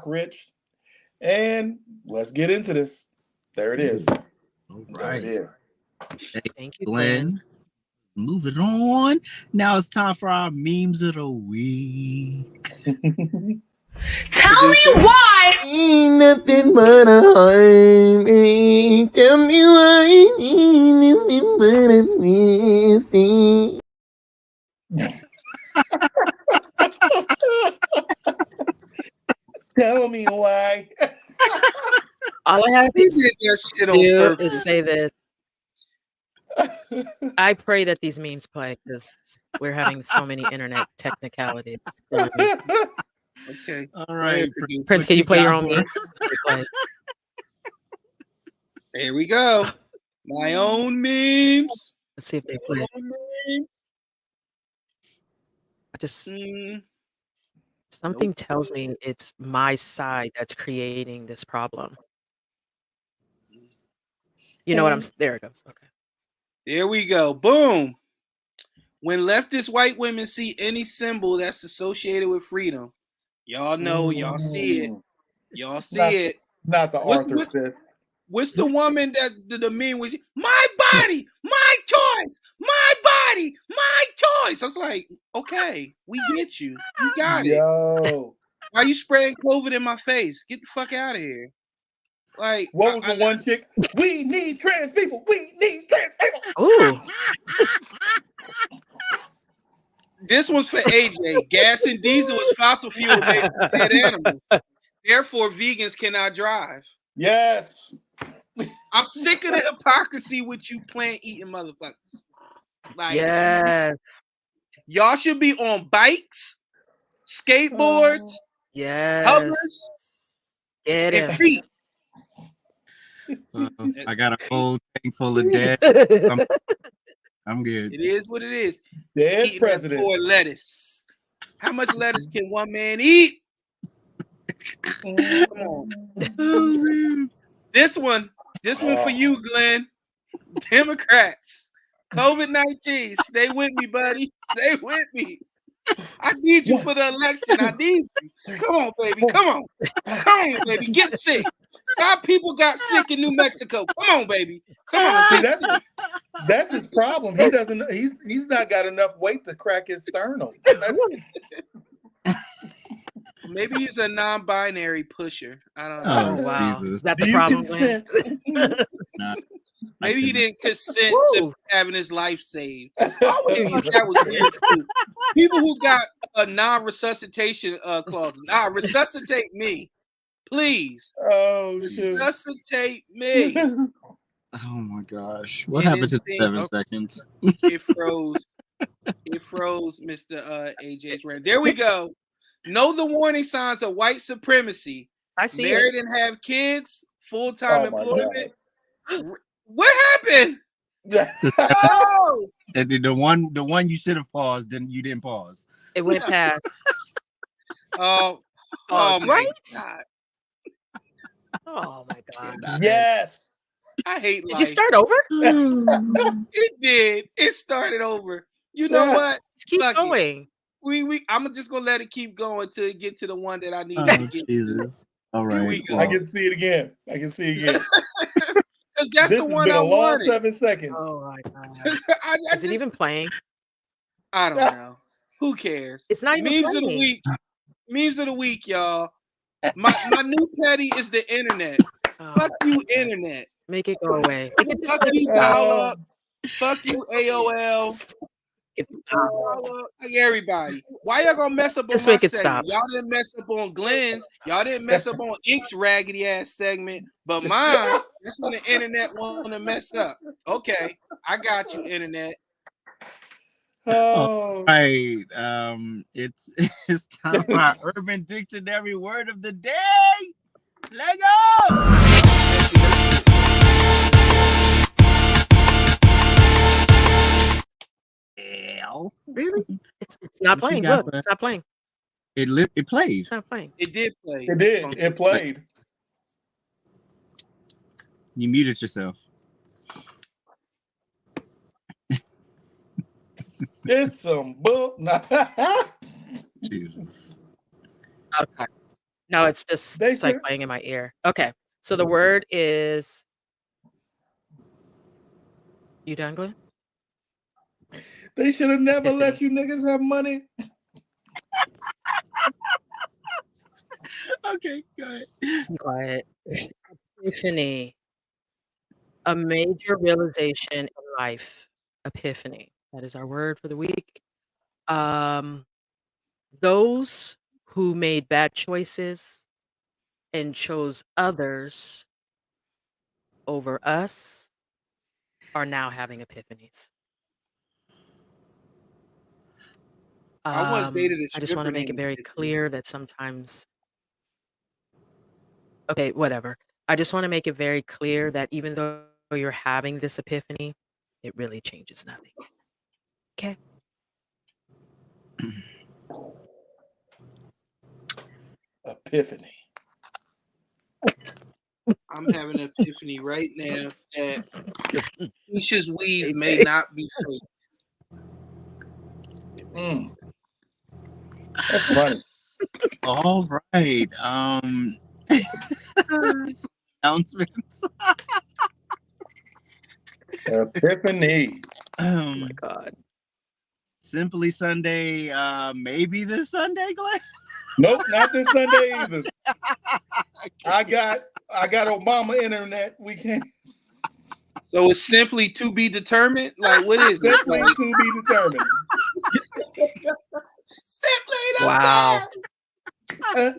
Rich, and let's get into this. There it is. All There right. it is. Thank you, Glenn. Moving on. Now it's time for our memes of the week. Tell me why. Ain't nothing but a heartache. Tell me why. Ain't nothing but a mistake. Tell me why. All I have He to did that shit on do purpose. is say this. I pray that these memes play because we're having so many internet technicalities. It's crazy. Okay. All right. Prince, can you play your own got for memes? Play. Here we go. My own memes. Let's see if they play. I just something tells me it's my side that's creating this problem. You know what I'm? There it goes. Okay. Here we go. Boom. When leftist white women see any symbol that's associated with freedom, y'all know, y'all see it. Y'all see it. Not the Arthur Fifth. What's the woman that the meme was? My body, my choice, my body, my choice. I was like, okay, we get you. You got it. Yo. Why you spraying COVID in my face? Get the fuck out of here. Like, What was the one chick? We need trans people. We need trans people. Ooh. this one's for AJ. Gas and diesel is fossil fuel made from dead animals. Therefore, vegans cannot drive. Yes. I'm sick of the hypocrisy with you plant eating motherfuckers. Like, Yes. y'all should be on bikes, skateboards, Yes. hovers, Get and him. feet. I got a whole tank full of dead. I'm good. It is what it is. Dead Eating that presidents. poor lettuce. How much lettuce can one man eat? Come on. Oh, man. This one for you, Glenn. Democrats. COVID-19. Stay with me, buddy. Stay with me. I need you for the election. I need you. Come on, baby. Come on. Come on, baby. Get sick. Some people got sick in New Mexico. Come on, baby. Come on. See, Get sick. that's his problem. He doesn't. He's not got enough weight to crack his sternum. Maybe he's a non-binary pusher. I don't know. Oh, Wow. Jesus. Is that Do the you problem, Glenn? consent? Maybe he didn't consent to Woo. having his life saved. I always thought that was weird too. People who got a non-resuscitation clause. Nah, resuscitate me, please. Oh shit. Resuscitate me. Oh my gosh. What And happened to this the thing- 7 seconds? It froze. It froze, Mr. AJ's rant. There we go. Know the warning signs of white supremacy. I see Married it. and have kids. Full-time Oh, my employment. What happened? God. Oh, And the one you should have paused, then you didn't pause. It went past. oh, Pause. oh my Right? God. Oh my God. Yes. I hate Did life. you start over? It did. It started over. You know what? Just keep Fuck it. going. I'm just gonna let it keep going till it get to the one that I need Oh, to get to. Jesus. All Here we right. go. I can see it again. Because This that's has the one been I a long wanted. 7 seconds. Oh my God. I Is it even playing? I don't know. Who cares? It's not even Memes of the playing. week. Memes of the week, y'all. My new petty is the internet. Oh Fuck my you, God. internet. Make it go away. Make it Fuck you, stop. dial-up. Fuck you, AOL. It stop. Like everybody. Why y'all gonna mess up Just on my make it segment? stop. Y'all didn't mess up on Glenn's. Y'all didn't mess up on Ink's raggedy ass segment. But mine, that's when the internet want to mess up. Okay, I got you, internet. Oh. Right. It's time for our Urban Dictionary word of the day. Let go. Really? It's not What you playing. got, Look, man? it's not playing. It played. It's not playing. It did play. It did. It played. You muted yourself. It's some bull. Jesus. Okay. No, it's just They it's like should- playing in my ear. Okay. So the word is you done, Glenn? They should have never let Epiphany. you niggas have money. Okay, go ahead. Be quiet. Epiphany. A major realization in life. Epiphany. That is our word for the week. Those who made bad choices and chose others over us are now having epiphanies. I once dated a I just want to stripper make it named very Tiffany. clear that sometimes, okay, whatever. I just want to make it very clear that even though you're having this epiphany, it really changes nothing. Okay. Epiphany. I'm having an epiphany right now that Keisha's weave may not be fake. Mm. That's funny. All right. Announcements. Epiphany. Oh my God. Simply Sunday, maybe this Sunday, Glenn. Nope, not this Sunday either. I got I got Obama internet. We can't. So it's simply to be determined. Like, what is it? Simply Like, to be determined. simply Wow. Simply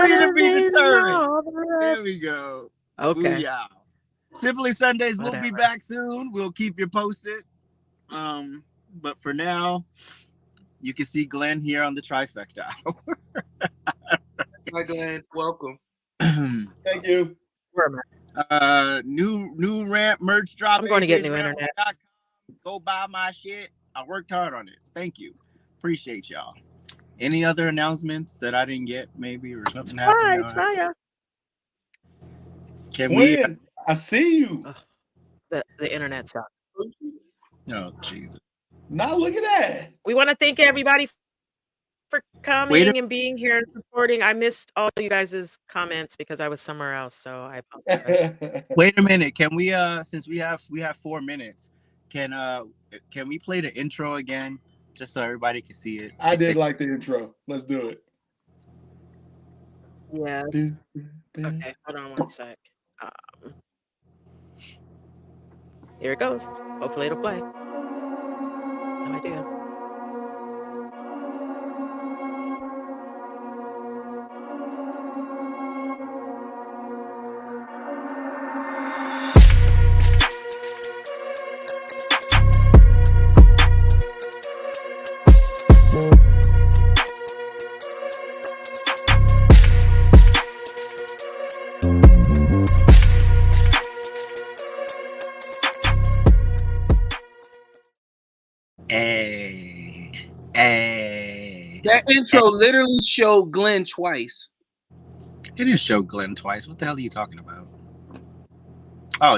to be Better than determined. all the There rest. we go. Okay. Booyah. Simply Sundays will be Whatever. back soon. We'll keep you posted. But for now, you can see Glenn here on the Trifecta. Hi, Glenn. Welcome. Thank you. Where am I? New ramp merch drop. I'm going to get new AJsRamp.com. internet. Go buy my shit. I worked hard on it. Thank you. Appreciate y'all. Any other announcements that I didn't get, maybe, or something happened? It's fire. Can we? Twin, I see you. The internet sucks. Oh, Jesus. Now look at that. We want to thank everybody for Wait coming and being here and supporting. I missed all you guys' comments because I was somewhere else, so I apologize. Wait a minute. Can we since we have 4 minutes, can we play the intro again just so everybody can see it? I did like the intro. Let's do it. Yeah. Okay, hold on one sec. Here it goes. Hopefully it'll play. No idea. Hey. That intro literally showed Glenn twice. It didn't show Glenn twice. What the hell are you talking about? Oh,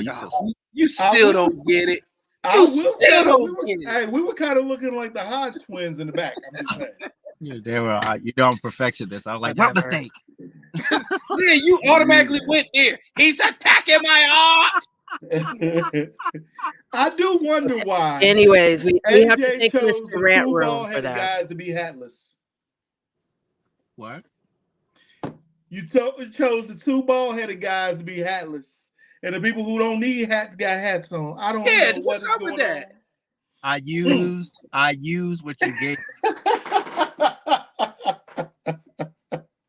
You still don't get it. I You will still say don't get it. hey, we were kind of looking like the Hodge twins in the back. I'm just saying. Yeah, they were. You don't perfection this. I was like, what Whatever. mistake? Yeah, you automatically went there. He's attacking my art. I do wonder why. Anyways, we have to AJ thank chose Mr. the Rant two Room for bald-headed that. guys to be hatless. What? You chose the two bald-headed guys to be hatless, and the people who don't need hats got hats on. I don't know what What's is up with going that? I used what you gave.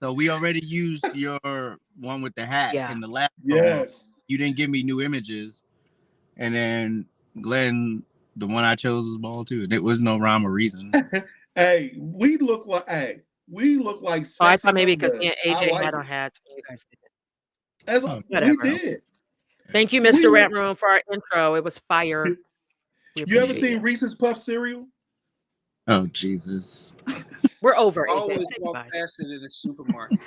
So we already used your one with the hat Yeah. in the last. Yes. You didn't give me new images, and then Glenn, the one I chose was bald too. There was no rhyme or reason. Hey, we look like sexy Oh, I thought maybe because numbers. me and AJ I like had on it. hats and you guys didn't. That's Oh, we whatever. did. Thank you, We Mr. look- Rant Room, for our intro. It was fire. We You ever appreciate seen it. Reese's Puff cereal? Oh, Jesus. We're over. Always AJ. Say walk goodbye. past it in the supermarket.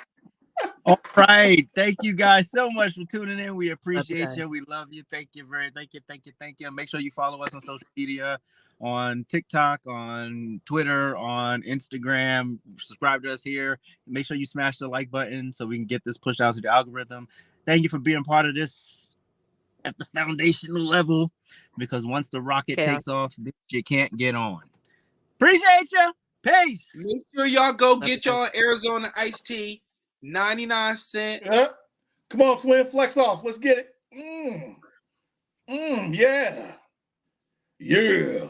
All right. Thank you guys so much for tuning in. We Love you appreciate guys. you. We love you. Thank you. Make sure you follow us on social media, on TikTok, on Twitter, on Instagram. Subscribe to us here. Make sure you smash the like button so we can get this pushed out to the algorithm. Thank you for being part of this at the foundational level, because once the rocket takes off, you can't get on. Appreciate you. Peace. Make sure y'all go Love get you y'all Arizona iced tea, 99 cents. Yeah. Come on, twin, flex off. Let's get it. Yeah. Yeah.